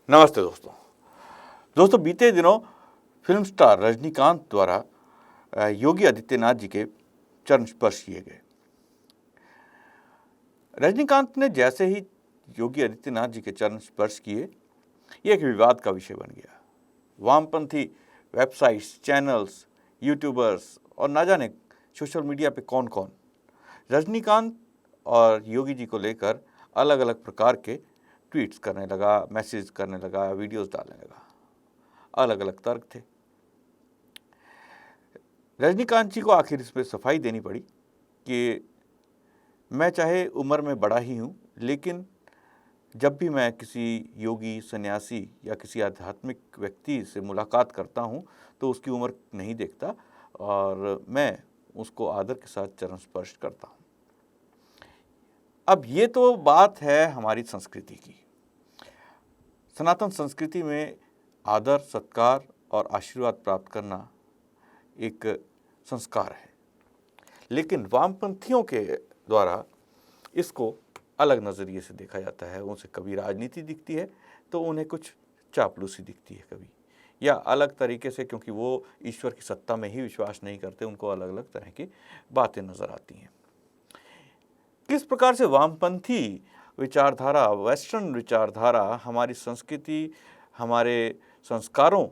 नमस्ते दोस्तों बीते दिनों फिल्म स्टार रजनीकांत द्वारा योगी आदित्यनाथ जी के चरण स्पर्श किए गए। रजनीकांत ने जैसे ही योगी आदित्यनाथ जी के चरण स्पर्श किए, ये एक विवाद का विषय बन गया। वामपंथी वेबसाइट्स, चैनल्स, यूट्यूबर्स और ना जाने सोशल मीडिया पे कौन कौन रजनीकांत और योगी जी को लेकर अलग अलग प्रकार के ट्वीट्स करने लगा, मैसेज करने लगा, वीडियोस डालने लगा। अलग अलग तर्क थे। रजनीकांत जी को आखिर इस पर सफाई देनी पड़ी कि मैं चाहे उम्र में बड़ा ही हूँ, लेकिन जब भी मैं किसी योगी, सन्यासी या किसी आध्यात्मिक व्यक्ति से मुलाकात करता हूँ तो उसकी उम्र नहीं देखता और मैं उसको आदर के साथ चरण स्पर्श करता हूँ। अब ये तो बात है हमारी संस्कृति की। सनातन संस्कृति में आदर, सत्कार और आशीर्वाद प्राप्त करना एक संस्कार है, लेकिन वामपंथियों के द्वारा इसको अलग नज़रिए से देखा जाता है। उनसे कभी राजनीति दिखती है तो उन्हें कुछ चापलूसी दिखती है कभी, या अलग तरीके से, क्योंकि वो ईश्वर की सत्ता में ही विश्वास नहीं करते, उनको अलग अलग तरह की बातें नज़र आती हैं। किस प्रकार से वामपंथी विचारधारा, वेस्टर्न विचारधारा हमारी संस्कृति, हमारे संस्कारों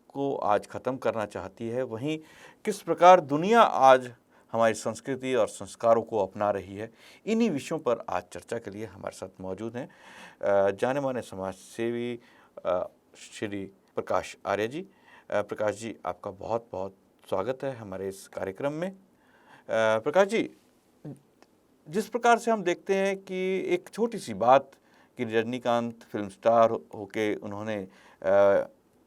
को आज ख़त्म करना चाहती है, वहीं किस प्रकार दुनिया आज हमारी संस्कृति और संस्कारों को अपना रही है, इन्हीं विषयों पर आज चर्चा के लिए हमारे साथ मौजूद हैं जाने माने समाज सेवी श्री प्रकाश आर्य जी। प्रकाश जी, आपका बहुत बहुत स्वागत है हमारे इस कार्यक्रम में। प्रकाश जी, जिस प्रकार से हम देखते हैं कि एक छोटी सी बात कि रजनीकांत फिल्म स्टार होके उन्होंने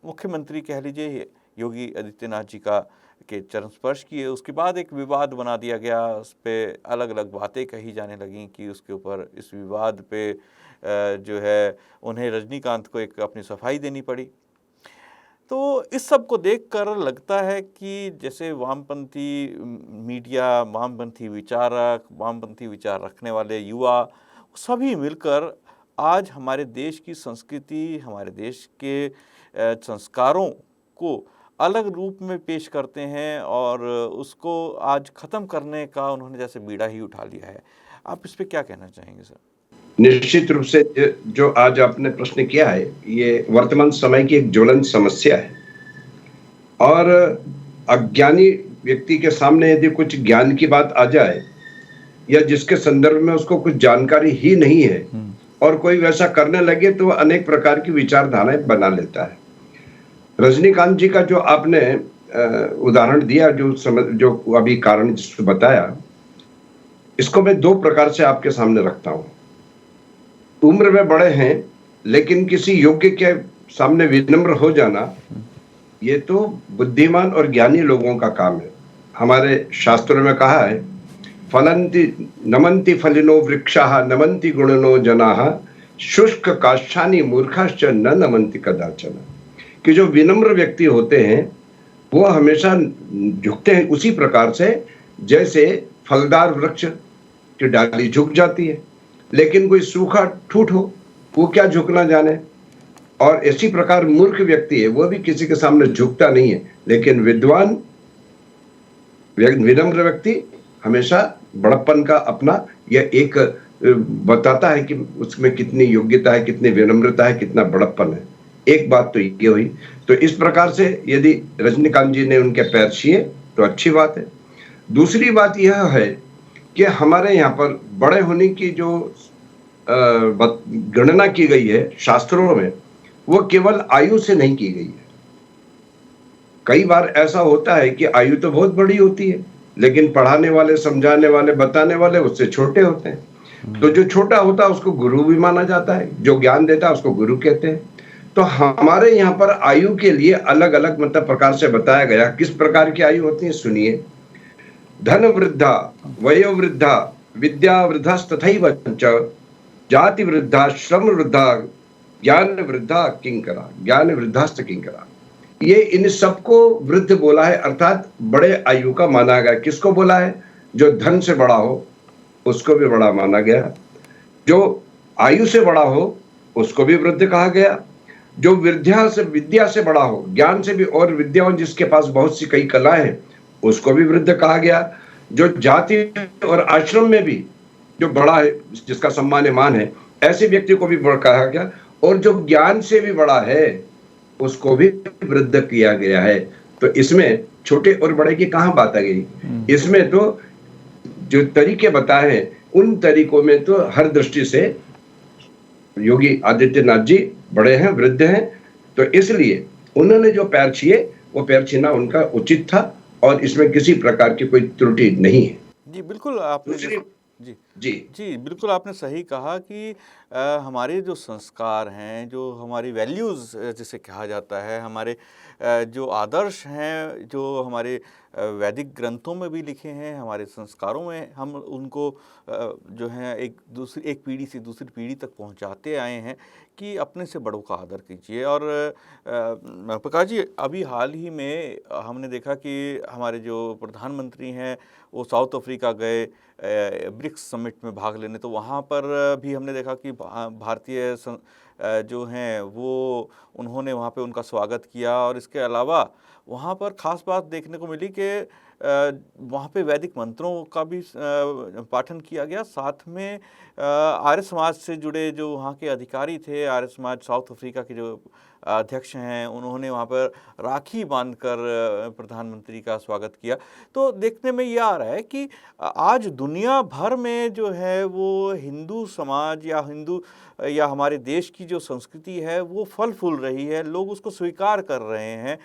मुख्यमंत्री कह लीजिए योगी आदित्यनाथ जी के चरण स्पर्श किए, उसके बाद एक विवाद बना दिया गया, उस पर अलग अलग बातें कही जाने लगीं कि उसके ऊपर इस विवाद पे जो है उन्हें रजनीकांत को एक अपनी सफाई देनी पड़ी। तो इस सब को देखकर लगता है कि जैसे वामपंथी मीडिया, वामपंथी विचारक, वामपंथी विचार रखने वाले युवा सभी मिलकर आज हमारे देश की संस्कृति, हमारे देश के संस्कारों को अलग रूप में पेश करते हैं और उसको आज ख़त्म करने का उन्होंने जैसे बीड़ा ही उठा लिया है। आप इस पे क्या कहना चाहेंगे सर? निश्चित रूप से जो आज आपने प्रश्न किया है, ये वर्तमान समय की एक ज्वलंत समस्या है और अज्ञानी व्यक्ति के सामने यदि कुछ ज्ञान की बात आ जाए या जिसके संदर्भ में उसको कुछ जानकारी ही नहीं है और कोई वैसा करने लगे तो अनेक प्रकार की विचारधाराएं बना लेता है। रजनीकांत जी का जो आपने उदाहरण दिया, जो अभी कारण जिसको बताया, इसको मैं दो प्रकार से आपके सामने रखता हूं। उम्र में बड़े हैं लेकिन किसी योग्य के सामने विनम्र हो जाना, ये तो बुद्धिमान और ज्ञानी लोगों का काम है। हमारे शास्त्रों में कहा है, फलंति नमन्ति फलिनो वृक्षाः नमन्ति गुणिनो जनाः शुष्क काष्ठानि मूर्खाश्च न नमन्ति कदाचन। कि जो विनम्र व्यक्ति होते हैं वो हमेशा झुकते हैं उसी प्रकार से जैसे फलदार वृक्ष की डाली झुक जाती है, लेकिन कोई सूखा ठूठ हो वो क्या झुकना जाने। और इसी प्रकार मूर्ख व्यक्ति है, वो भी किसी के सामने झुकता नहीं है, लेकिन विद्वान विनम्र व्यक्ति हमेशा बड़प्पन का अपना यह एक बताता है कि उसमें कितनी योग्यता है, कितनी विनम्रता है, कितना बड़प्पन है। एक बात तो ये हुई। तो इस प्रकार से यदि रजनीकांत जी ने उनके पैर छुए तो अच्छी बात है। दूसरी बात यह है कि हमारे यहाँ पर बड़े होने की जो गणना की गई है शास्त्रों में, वो केवल आयु से नहीं की गई है। कई बार ऐसा होता है कि आयु तो बहुत बड़ी होती है लेकिन पढ़ाने वाले, समझाने वाले, बताने वाले उससे छोटे होते हैं। तो जो छोटा होता है उसको गुरु भी माना जाता है, जो ज्ञान देता है उसको गुरु कहते हैं। तो हमारे यहाँ पर आयु के लिए अलग अलग मतलब प्रकार से बताया गया। किस प्रकार की आयु होती है सुनिए। धन वृद्धा, वयो वृद्धा, विद्या वृद्धास्तथैव च, जाति वृद्धा, श्रम वृद्धा, ज्ञान वृद्धा किंकरा, ज्ञान वृद्धास्त किंकरा। ये इन सबको वृद्ध बोला है, अर्थात बड़े आयु का माना गया। किसको बोला है? जो धन से बड़ा हो उसको भी बड़ा माना गया, जो आयु से बड़ा हो उसको भी वृद्ध कहा गया, जो विद्या से बड़ा हो, ज्ञान से भी और विद्या हो, जिसके पास बहुत सी कई कलाएं हैं, उसको भी वृद्ध कहा गया। जो जाति और आश्रम में भी जो बड़ा है, जिसका सम्मान मान है, ऐसे व्यक्ति को भी बड़ा कहा गया। और जो ज्ञान से भी बड़ा है उसको भी वृद्ध किया गया है। तो इसमें छोटे और बड़े की कहां बात आ गई? इसमें तो जो तरीके बताए हैं उन तरीकों में तो हर दृष्टि से योगी आदित्यनाथ जी बड़े हैं, वृद्ध हैं। तो इसलिए उन्होंने जो पैर छुए वो पैर छीना उनका उचित था और इसमें किसी प्रकार की कोई त्रुटि नहीं है। जी बिल्कुल, आपने दूसरी जी जी जी बिल्कुल आपने सही कहा कि हमारे जो संस्कार हैं, जो हमारी वैल्यूज़ जिसे कहा जाता है, हमारे जो आदर्श हैं, जो हमारे वैदिक ग्रंथों में भी लिखे हैं, हमारे संस्कारों में हम उनको जो है एक पीढ़ी से दूसरी पीढ़ी तक पहुंचाते आए हैं कि अपने से बड़ों का आदर कीजिए। और प्रकाश जी, अभी हाल ही में हमने देखा कि हमारे जो प्रधानमंत्री हैं वो साउथ अफ्रीका गए ब्रिक्स समिट में भाग लेने। तो वहाँ पर भी हमने देखा कि भारतीय जो हैं वो उन्होंने वहाँ पे उनका स्वागत किया। और इसके अलावा वहाँ पर ख़ास बात देखने को मिली कि वहाँ पे वैदिक मंत्रों का भी पाठन किया गया। साथ में आर्य समाज से जुड़े जो वहाँ के अधिकारी थे, आर्य समाज साउथ अफ्रीका के जो अध्यक्ष हैं, उन्होंने वहाँ पर राखी बांधकर प्रधानमंत्री का स्वागत किया। तो देखने में ये आ रहा है कि आज दुनिया भर में जो है वो हिंदू समाज या हमारे देश की जो संस्कृति है वो फल फूल रही है, लोग उसको स्वीकार कर रहे हैं।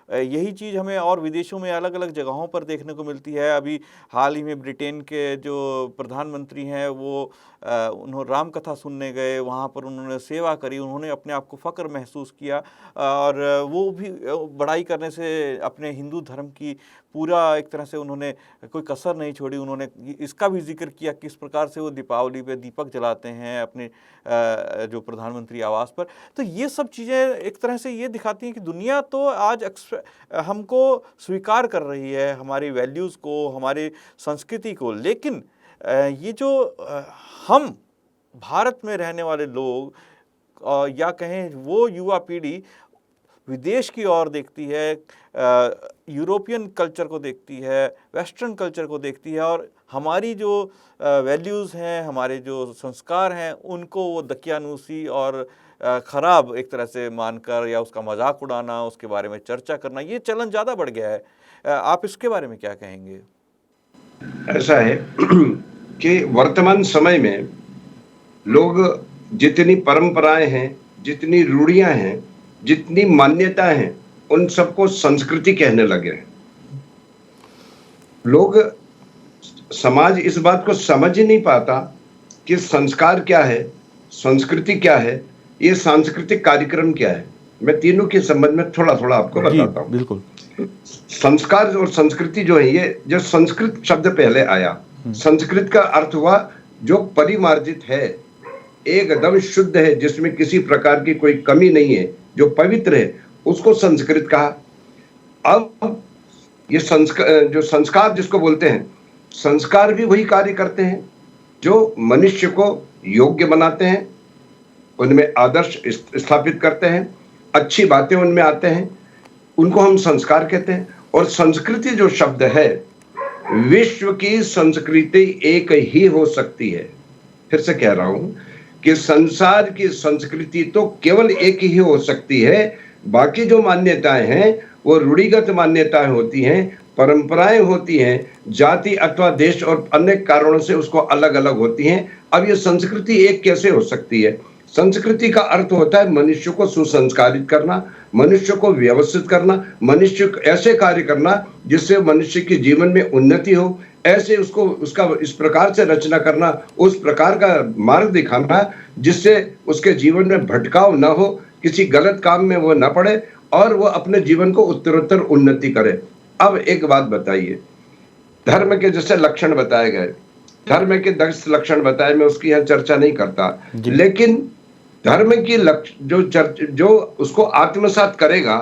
यही चीज़ हमें और विदेशों में अलग अलग जगहों पर देखने को मिलती है। अभी हाल ही में ब्रिटेन के जो प्रधानमंत्री हैं वो उन्होंने राम कथा सुनने गए, वहाँ पर उन्होंने सेवा करी, उन्होंने अपने आप को फ़ख्र महसूस किया। और वो भी बड़ाई करने से अपने हिंदू धर्म की पूरा एक तरह से उन्होंने कोई कसर नहीं छोड़ी। उन्होंने इसका भी जिक्र किया किस प्रकार से वो दीपावली पे दीपक जलाते हैं अपने जो प्रधानमंत्री आवास पर। तो ये सब चीज़ें एक तरह से ये दिखाती हैं कि दुनिया तो आज हमको स्वीकार कर रही है, हमारी वैल्यूज़ को, हमारी संस्कृति को। लेकिन ये जो हम भारत में रहने वाले लोग या कहें वो युवा पीढ़ी विदेश की ओर देखती है, यूरोपियन कल्चर को देखती है, वेस्टर्न कल्चर को देखती है, और हमारी जो वैल्यूज़ हैं, हमारे जो संस्कार हैं, उनको वो दकियानूसी और ख़राब एक तरह से मानकर या उसका मजाक उड़ाना, उसके बारे में चर्चा करना, ये चलन ज़्यादा बढ़ गया है। आप इसके बारे में क्या कहेंगे? ऐसा है कि वर्तमान समय में लोग जितनी परंपराएं हैं, जितनी रूढ़ियां हैं, जितनी मान्यताएं हैं, उन सबको संस्कृति कहने लगे हैं। लोग, समाज इस बात को समझ ही नहीं पाता कि संस्कार क्या है, संस्कृति क्या है, ये सांस्कृतिक कार्यक्रम क्या है। मैं तीनों के संबंध में थोड़ा थोड़ा आपको बताता हूँ। बिल्कुल। संस्कार और संस्कृति जो है, ये जो संस्कृत शब्द पहले आया, संस्कृत का अर्थ हुआ जो परिमार्जित है, एकदम शुद्ध है, जिसमें किसी प्रकार की कोई कमी नहीं है, जो पवित्र है, उसको संस्कृत कहा। अब ये जो संस्कार जिसको बोलते हैं, संस्कार भी वही कार्य करते हैं जो मनुष्य को योग्य बनाते हैं, उनमें आदर्श स्थापित करते हैं, अच्छी बातें उनमें आते हैं, उनको हम संस्कार कहते हैं। और संस्कृति जो शब्द है, विश्व की संस्कृति एक ही हो सकती है। फिर से कह रहा हूं कि संसार की संस्कृति तो केवल एक ही हो सकती है। बाकी जो मान्यताएं हैं वो रूढ़िगत मान्यताएं होती हैं, परंपराएं होती हैं, जाति अथवा देश और अन्य कारणों से उसको अलग अलग होती हैं। अब ये संस्कृति एक कैसे हो सकती है? संस्कृति का अर्थ होता है मनुष्य को सुसंस्कारित करना, मनुष्य को व्यवस्थित करना, मनुष्य ऐसे कार्य करना जिससे मनुष्य के जीवन में उन्नति हो, ऐसे उसका इस प्रकार से रचना करना, उस प्रकार का मार्ग दिखाना जिससे उसके जीवन में भटकाव न हो, किसी गलत काम में वो न पड़े और वो अपने जीवन को उत्तरोत्तर उन्नति करे। अब एक बात बताइए, धर्म के जैसे लक्षण बताए गए, धर्म के 10 लक्षण बताए, मैं उसकी यहाँ चर्चा नहीं करता, लेकिन धर्म की जो उसको आत्मसात करेगा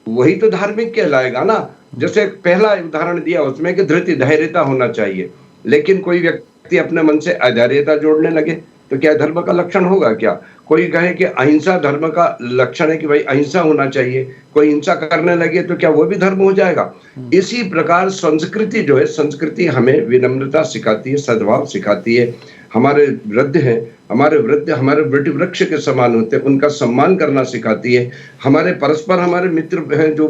वही तो धार्मिक कहलाएगा ना। जैसे पहला उदाहरण दिया उसमें कि धृति धैर्यता होना चाहिए, लेकिन कोई व्यक्ति अपने मन से अधैर्यता जोड़ने लगे तो क्या धर्म का लक्षण होगा? क्या कोई कहे कि अहिंसा धर्म का लक्षण है कि भाई अहिंसा होना चाहिए, कोई हिंसा करने लगे तो क्या वो भी धर्म हो जाएगा? इसी प्रकार संस्कृति जो है, संस्कृति हमें विनम्रता सिखाती है, सद्भाव सिखाती है। हमारे वृद्ध हैं, हमारे वृद्ध हमारे वृक्ष वृक्ष के समान होते हैं, उनका सम्मान करना सिखाती है। हमारे परस्पर हमारे मित्र हैं जो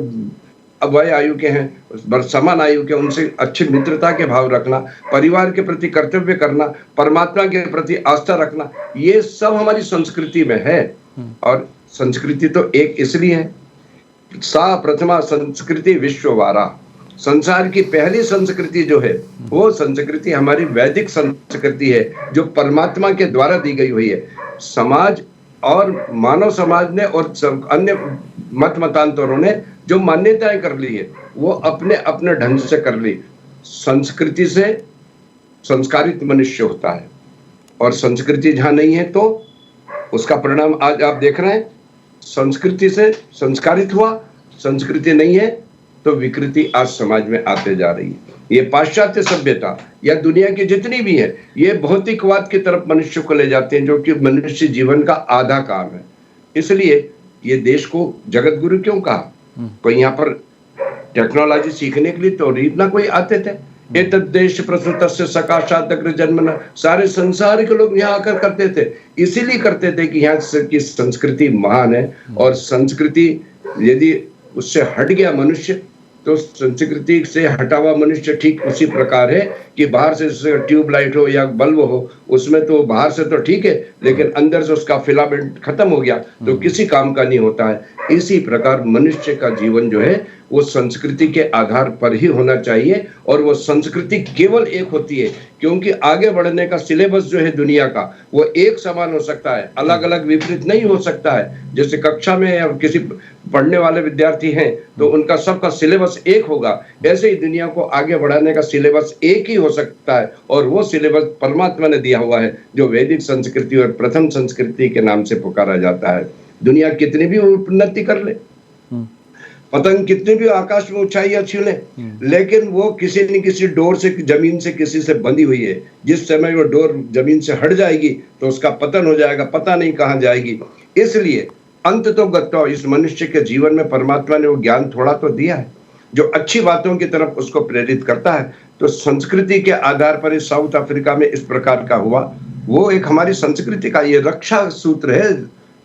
वय आयु के हैं, समान आयु के, उनसे अच्छी मित्रता के भाव रखना, परिवार के प्रति कर्तव्य करना, परमात्मा के प्रति आस्था रखना, ये सब हमारी संस्कृति में है। और संस्कृति तो एक इसलिए है, सा प्रथमा संस्कृति विश्ववारा, संसार की पहली संस्कृति जो है वो संस्कृति हमारी वैदिक संस्कृति है, जो परमात्मा के द्वारा दी गई हुई है। समाज और मानव समाज ने और अन्य मत मतांतरों ने जो मान्यताएं कर ली है वो अपने अपने ढंग से कर ली। संस्कृति से संस्कारित मनुष्य होता है, और संस्कृति जहां नहीं है तो उसका परिणाम आज आप देख रहे हैं। संस्कृति से संस्कारित हुआ, संस्कृति नहीं है तो विकृति आज समाज में आते जा रही है। ये पाश्चात्य सभ्यता या दुनिया की जितनी भी है, ये भौतिकवाद की तरफ मनुष्य को ले जाते हैं, जो कि मनुष्य जीवन का आधा काम है। इसलिए ये देश को जगत गुरु क्यों कहा? कोई यहाँ पर टेक्नोलॉजी सीखने के लिए तो रीत ना कोई आते थे। एतद् देश प्रसुतस्य सकाशात् अग्र जन्मना, सारे संसार के लोग यहाँ आकर करते थे, इसीलिए करते थे कि यहाँ की संस्कृति महान है। और संस्कृति यदि उससे हट गया मनुष्य तो संस्कृति से हटा हुआ मनुष्य ठीक उसी प्रकार है कि बाहर से ट्यूबलाइट हो या बल्ब हो, उसमें तो बाहर से तो ठीक है लेकिन अंदर से उसका फिलामेंट खत्म हो गया तो किसी काम का नहीं होता है। इसी प्रकार मनुष्य का जीवन जो है वो संस्कृति के आधार पर ही होना चाहिए, और वो संस्कृति केवल एक होती है क्योंकि आगे बढ़ने का सिलेबस जो है दुनिया का वो एक समान हो सकता है, अलग अलग विपरीत नहीं हो सकता है। जैसे कक्षा में या किसी पढ़ने वाले विद्यार्थी हैं तो उनका सबका सिलेबस एक होगा, ऐसे ही दुनिया को आगे बढ़ाने का सिलेबस एक ही हो सकता है, और वो सिलेबस परमात्मा ने दिया हुआ है जो वैदिक संस्कृति और प्रथम संस्कृति के नाम से पुकारा जाता है। दुनिया कितनी भी उन्नति कर ले, पतंग कितनी भी आकाश में ऊंचाइयां छू ले, लेकिन वो किसी न किसी डोर से, जमीन से किसी से बंधी हुई है। जिस समय वो डोर जमीन से हट जाएगी तो उसका पतन हो जाएगा, पता नहीं कहां जाएगी। इसलिए अंत तो गत्वा, इस मनुष्य के जीवन में परमात्मा ने वो ज्ञान थोड़ा तो दिया है जो अच्छी बातों की तरफ उसको प्रेरित करता है। तो संस्कृति के आधार पर इस साउथ अफ्रीका में इस प्रकार का हुआ, वो एक हमारी संस्कृति का ये रक्षा सूत्र है।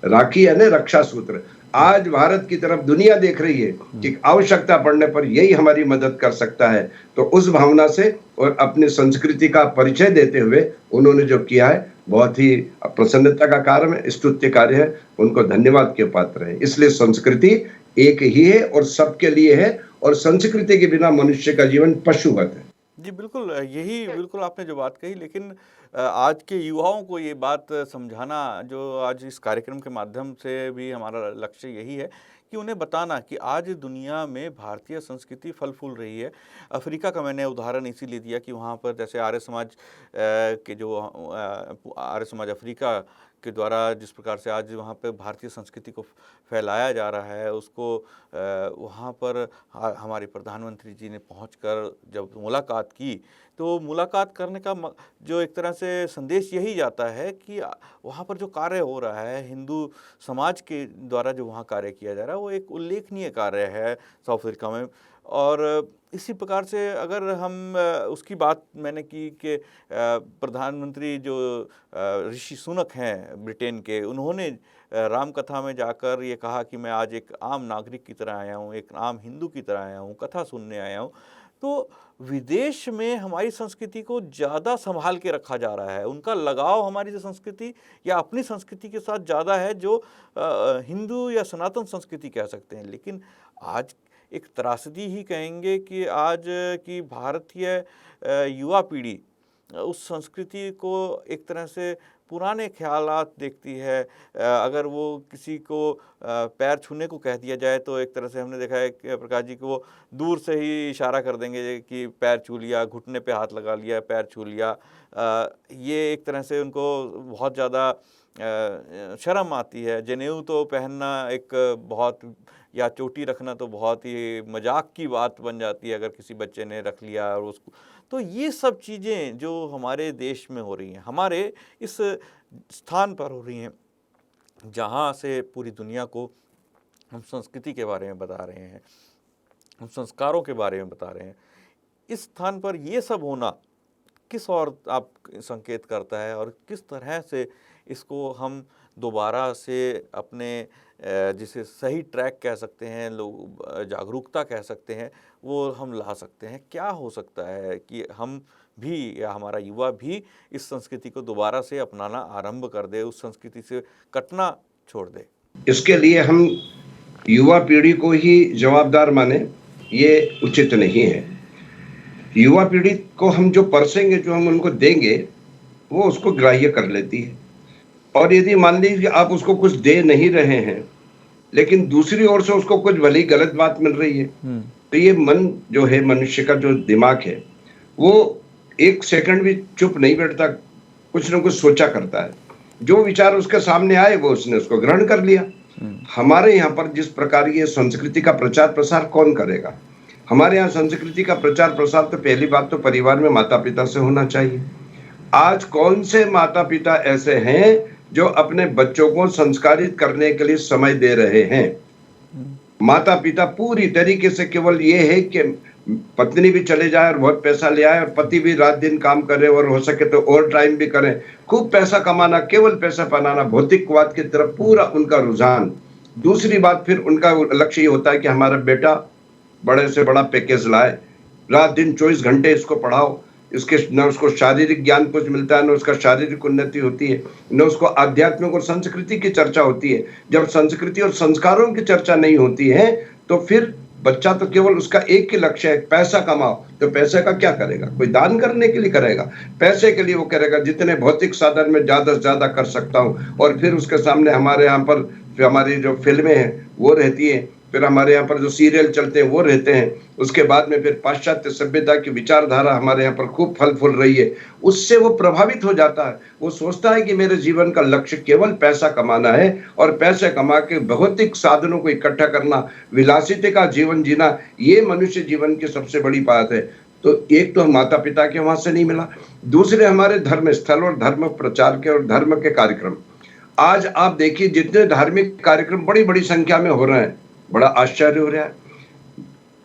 राखी है ना, रक्षा सूत्र। आज भारत की तरफ दुनिया देख रही है कि आवश्यकता पड़ने पर यही हमारी मदद कर सकता है। तो उस भावना से और अपनी संस्कृति का परिचय देते हुए उन्होंने जो किया है बहुत ही प्रसन्नता का कार्य है, स्तुत्य कार्य है, उनको धन्यवाद के पात्र है। इसलिए संस्कृति एक ही है और सबके लिए है, और संस्कृति के बिना मनुष्य का जीवन पशुवत है। जी बिल्कुल, यही बिल्कुल आपने जो बात कही, लेकिन आज के युवाओं को ये बात समझाना, जो आज इस कार्यक्रम के माध्यम से भी हमारा लक्ष्य यही है कि उन्हें बताना कि आज दुनिया में भारतीय संस्कृति फल फूल रही है। अफ्रीका का मैंने उदाहरण इसीलिए दिया कि वहाँ पर जैसे आर्य समाज के जो आर्य समाज अफ्रीका के द्वारा जिस प्रकार से आज वहाँ पे भारतीय संस्कृति को फैलाया जा रहा है, उसको वहाँ पर हमारे प्रधानमंत्री जी ने पहुंचकर जब मुलाकात की, तो मुलाकात करने का जो एक तरह से संदेश यही जाता है कि वहाँ पर जो कार्य हो रहा है, हिंदू समाज के द्वारा जो वहाँ कार्य किया जा रहा है, वो एक उल्लेखनीय कार्य है साउथ अफ्रीका में। और इसी प्रकार से अगर हम उसकी बात मैंने की कि प्रधानमंत्री जो ऋषि सुनक हैं ब्रिटेन के, उन्होंने राम कथा में जाकर ये कहा कि मैं आज एक आम नागरिक की तरह आया हूँ, एक आम हिंदू की तरह आया हूँ, कथा सुनने आया हूँ। तो विदेश में हमारी संस्कृति को ज़्यादा संभाल के रखा जा रहा है, उनका लगाव हमारी जो संस्कृति या अपनी संस्कृति के साथ ज़्यादा है, जो हिंदू या सनातन संस्कृति कह सकते हैं। लेकिन आज एक त्रासदी ही कहेंगे कि आज की भारतीय युवा पीढ़ी उस संस्कृति को एक तरह से पुराने ख्यालात देखती है। अगर वो किसी को पैर छूने को कह दिया जाए तो एक तरह से हमने देखा है कि प्रकाश जी को वो दूर से ही इशारा कर देंगे कि पैर छू लिया, घुटने पे हाथ लगा लिया, पैर छू लिया। ये एक तरह से उनको बहुत ज़्यादा शर्म आती है। जनेऊ तो पहनना एक बहुत, या चोटी रखना तो बहुत ही मजाक की बात बन जाती है अगर किसी बच्चे ने रख लिया और उसको। तो ये सब चीज़ें जो हमारे देश में हो रही हैं, हमारे इस स्थान पर हो रही हैं, जहाँ से पूरी दुनिया को हम संस्कृति के बारे में बता रहे हैं, हम संस्कारों के बारे में बता रहे हैं, इस स्थान पर ये सब होना किस और आप संकेत करता है और किस तरह से इसको हम दोबारा से अपने जिसे सही ट्रैक कह सकते हैं, लोग जागरूकता कह सकते हैं, वो हम ला सकते हैं? क्या हो सकता है कि हम भी या हमारा युवा भी इस संस्कृति को दोबारा से अपनाना आरंभ कर दे, उस संस्कृति से कटना छोड़ दे? इसके लिए हम युवा पीढ़ी को ही जवाबदार माने, ये उचित नहीं है। युवा पीढ़ी को हम जो परसेंगे, जो हम उनको देंगे, वो उसको ग्राह्य कर लेती है। और यदि मान लीजिए कि आप उसको कुछ दे नहीं रहे हैं, लेकिन दूसरी ओर से उसको कुछ भली गलत बात मिल रही है, तो ये मन जो है, मनुष्य का जो दिमाग है, वो एक सेकंड भी चुप नहीं बैठता, कुछ ना कुछ सोचा करता है। जो विचार उसके सामने आए वो उसने उसको ग्रहण कर लिया। हमारे यहाँ पर जिस प्रकार ये संस्कृति का प्रचार प्रसार कौन करेगा? हमारे यहाँ संस्कृति का प्रचार प्रसार तो पहली बात तो परिवार में माता पिता से होना चाहिए। आज कौन से माता पिता ऐसे हैं जो अपने बच्चों को संस्कारित करने के लिए समय दे रहे हैं? माता पिता पूरी तरीके से केवल ये है कि पत्नी भी चले जाए और बहुत पैसा ले आए और पति भी रात दिन काम करे और हो सके तो ओवर टाइम भी करें, खूब पैसा कमाना, केवल पैसा बनाना, भौतिकवाद की तरफ पूरा उनका रुझान। दूसरी बात फिर उनका लक्ष्य ये होता है कि हमारा बेटा बड़े से बड़ा पैकेज लाए, रात दिन 24 घंटे इसको पढ़ाओ, इसके न उसको शारीरिक ज्ञान कुछ मिलता है, न उसका शारीरिक उन्नति होती है, न उसको आध्यात्मिक और संस्कृति की चर्चा होती है। जब संस्कृति और संस्कारों की चर्चा नहीं होती है तो फिर बच्चा तो केवल उसका एक ही लक्ष्य है, पैसा कमाओ। तो पैसे का क्या करेगा? कोई दान करने के लिए करेगा? पैसे के लिए वो करेगा जितने भौतिक साधन में ज्यादा से ज्यादा कर सकता हूँ। और फिर उसके सामने हमारे यहाँ पर हमारी जो फिल्में हैं वो रहती है, फिर हमारे यहाँ पर जो सीरियल चलते हैं वो रहते हैं, उसके बाद में फिर पाश्चात्य सभ्यता की विचारधारा हमारे यहाँ पर खूब फल फूल रही है, उससे वो प्रभावित हो जाता है। वो सोचता है कि मेरे जीवन का लक्ष्य केवल पैसा कमाना है और पैसे कमा के भौतिक साधनों को इकट्ठा करना, विलासिता का जीवन जीना, ये मनुष्य जीवन की सबसे बड़ी बात है। तो एक तो माता पिता के वहां से नहीं मिला, दूसरे हमारे धर्म स्थल और धर्म प्रचार के और धर्म के कार्यक्रम। आज आप देखिए जितने धार्मिक कार्यक्रम बड़ी बड़ी संख्या में हो रहे हैं, बड़ा आश्चर्य हो रहा है।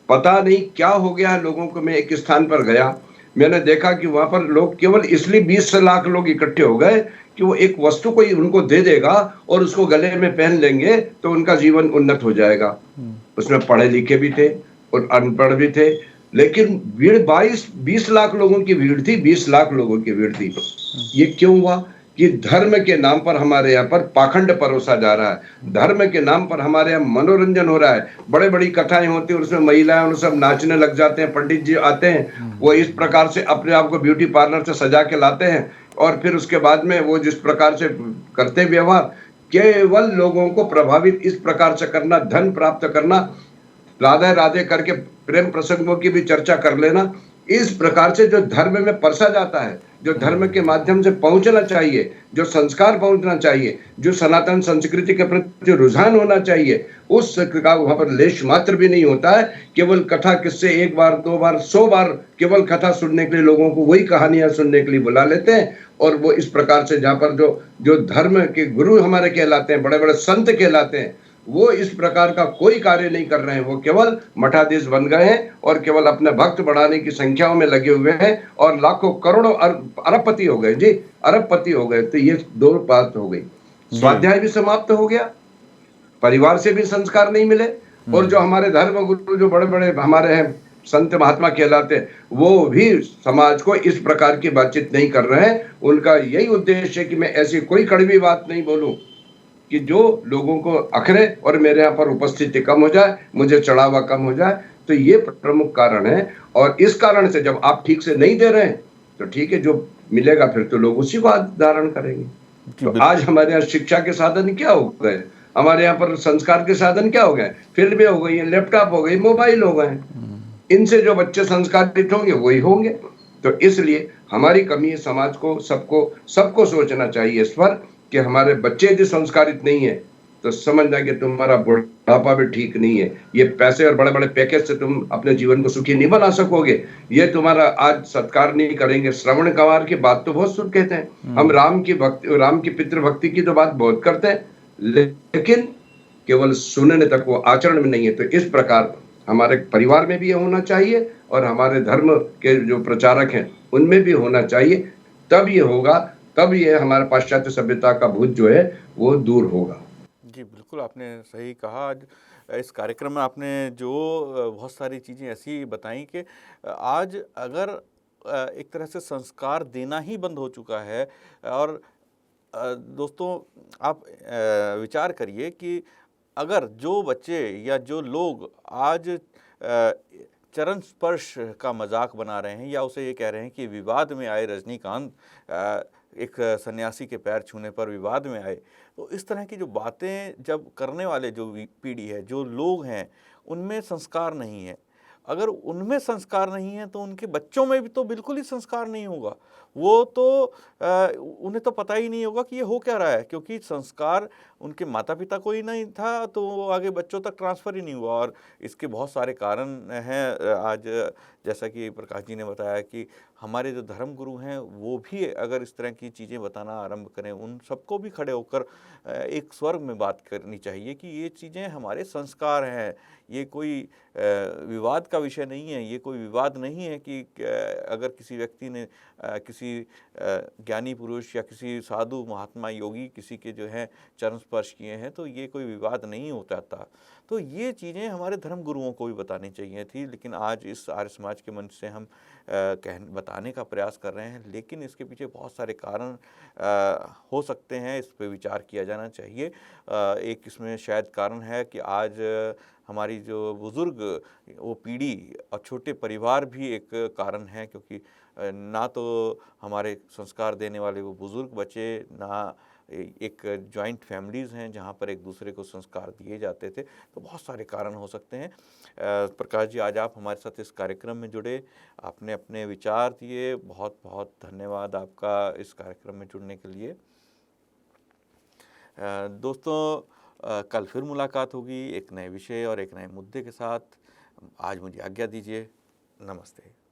पता नहीं क्या हो गया है लोगों को। मैं एक स्थान पर गया, मैंने देखा कि वहां पर लोग केवल इसलिए 20 लाख लोग इकट्ठे हो गए कि वो एक वस्तु को ही उनको दे देगा और उसको गले में पहन लेंगे तो उनका जीवन उन्नत हो जाएगा। उसमें पढ़े लिखे भी थे और अनपढ़ भी थे, लेकिन भीड़ 20 लाख लोगों की भीड़ थी, 20 लाख लोगों की भीड़ थी। ये क्यों हुआ? कि धर्म के नाम पर हमारे यहाँ पर पाखंड परोसा जा रहा है, धर्म के नाम पर हमारे यहाँ मनोरंजन हो रहा है। बड़े बड़ी कथाएं होती है, उसमें महिलाएं उन सब नाचने लग जाते हैं, पंडित जी आते हैं, वो इस प्रकार से अपने आप को ब्यूटी पार्लर से सजा के लाते हैं और फिर उसके बाद में वो जिस प्रकार से करते व्यवहार, केवल लोगों को प्रभावित इस प्रकार से करना, धन प्राप्त करना, राधे राधे करके प्रेम प्रसंगों की भी चर्चा कर लेना, इस प्रकार से जो धर्म में परसा जाता है, जो धर्म के माध्यम से पहुंचना चाहिए, जो संस्कार पहुंचना चाहिए, जो सनातन संस्कृति के प्रति जो रुझान होना चाहिए, उस का वहां पर लेश मात्र भी नहीं होता है। केवल कथा किससे एक बार, दो बार, 100 बार केवल कथा सुनने के लिए लोगों को वही कहानियां सुनने के लिए बुला लेते हैं। और वो इस प्रकार से जहाँ पर जो धर्म के गुरु हमारे कहलाते हैं, बड़े बड़े संत कहलाते हैं, वो इस प्रकार का कोई कार्य नहीं कर रहे हैं। वो केवल मठाधीश बन गए हैं और केवल अपने भक्त बढ़ाने की संख्याओं में लगे हुए हैं और लाखों करोड़ों अरबपति हो गए जी, अरबपति हो गए। तो ये 2 बात हो गई। स्वाध्याय भी समाप्त हो गया, परिवार से भी संस्कार नहीं मिले, और जो हमारे धर्म गुरु जो बड़े बड़े हमारे हैं संत महात्मा कहलाते हैं, वो भी समाज को इस प्रकार की बातचीत नहीं कर रहे हैं। उनका यही उद्देश्य है कि मैं ऐसी कोई कड़वी बात नहीं बोलूं कि जो लोगों को अखरे और मेरे यहाँ पर उपस्थिति कम हो जाए, मुझे चढ़ावा कम हो जाए। तो ये प्रमुख कारण है। और इस कारण से जब आप ठीक से नहीं दे रहे हैं तो ठीक है, जो मिलेगा फिर तो लोग उसी को धारण करेंगे। तो आज हमारे यहाँ शिक्षा के साधन क्या हो गए, हमारे यहाँ पर संस्कार के साधन क्या हो गए? फिल्में हो गई, लैपटॉप हो गई, मोबाइल हो गए। इनसे जो बच्चे संस्कारित होंगे वही होंगे। तो इसलिए हमारी कमी है, समाज को सबको सोचना चाहिए इस पर कि हमारे बच्चे यदि संस्कारित नहीं है तो समझना कि तुम्हारा बुढ़ापा भी ठीक नहीं है। ये पैसे और बड़े बड़े पैकेज से तुम अपने जीवन को सुखी नहीं बना सकोगे। ये तुम्हारा आज सत्कार नहीं करेंगे। श्रवण कवार की बात तो बहुत सुन कहते हैं हम, राम की पितृ भक्ति की तो बात बहुत करते हैं, लेकिन केवल सुनने तक, वो आचरण में नहीं है। तो इस प्रकार हमारे परिवार में भी ये होना चाहिए और हमारे धर्म के जो प्रचारक हैं, उनमें भी होना चाहिए। तब ये होगा, तब ये हमारे पाश्चात्य सभ्यता का भूत जो है, वो दूर होगा। जी, बिल्कुल आपने सही कहा। आज इस कार्यक्रम में आपने जो बहुत सारी चीज़ें ऐसी बताई कि आज अगर एक तरह से संस्कार देना ही बंद हो चुका है। और दोस्तों, आप विचार करिए कि अगर जो बच्चे या जो लोग आज चरण स्पर्श का मजाक बना रहे हैं या उसे ये कह रहे हैं कि विवाद में आए रजनीकांत, एक सन्यासी के पैर छूने पर विवाद में आए, तो इस तरह की जो बातें जब करने वाले जो पीढ़ी है, जो लोग हैं, उनमें संस्कार नहीं है। अगर उनमें संस्कार नहीं है तो उनके बच्चों में भी तो बिल्कुल ही संस्कार नहीं होगा। वो तो उन्हें तो पता ही नहीं होगा कि ये हो क्या रहा है, क्योंकि संस्कार उनके माता-पिता को ही नहीं था, तो वो आगे बच्चों तक ट्रांसफ़र ही नहीं हुआ। और इसके बहुत सारे कारण हैं। आज जैसा कि प्रकाश जी ने बताया कि हमारे जो धर्म गुरु हैं, वो भी अगर इस तरह की चीज़ें बताना आरंभ करें, उन सबको भी खड़े होकर एक स्वर में बात करनी चाहिए कि ये चीज़ें हमारे संस्कार हैं। ये कोई विवाद का विषय नहीं है। ये कोई विवाद नहीं है कि अगर किसी व्यक्ति ने किसी ज्ञानी पुरुष या किसी साधु महात्मा योगी किसी के जो है चरण स्पर्श किए हैं, तो ये कोई विवाद नहीं होता था। तो ये चीज़ें हमारे धर्म गुरुओं को भी बतानी चाहिए थी, लेकिन आज इस आर्य समाज के मंच से हम बताने का प्रयास कर रहे हैं। लेकिन इसके पीछे बहुत सारे कारण हो सकते हैं, इस पे विचार किया जाना चाहिए। एक इसमें शायद कारण है कि आज हमारी जो बुज़ुर्ग वो पीढ़ी और छोटे परिवार भी एक कारण है, क्योंकि ना तो हमारे संस्कार देने वाले वो बुज़ुर्ग बचे, ना एक जॉइंट फैमिलीज़ हैं जहाँ पर एक दूसरे को संस्कार दिए जाते थे। तो बहुत सारे कारण हो सकते हैं। प्रकाश जी, आज आप हमारे साथ इस कार्यक्रम में जुड़े, आपने अपने विचार दिए। बहुत बहुत धन्यवाद आपका इस कार्यक्रम में जुड़ने के लिए। दोस्तों, कल फिर मुलाकात होगी एक नए विषय और एक नए मुद्दे के साथ। आज मुझे आज्ञा दीजिए। नमस्ते।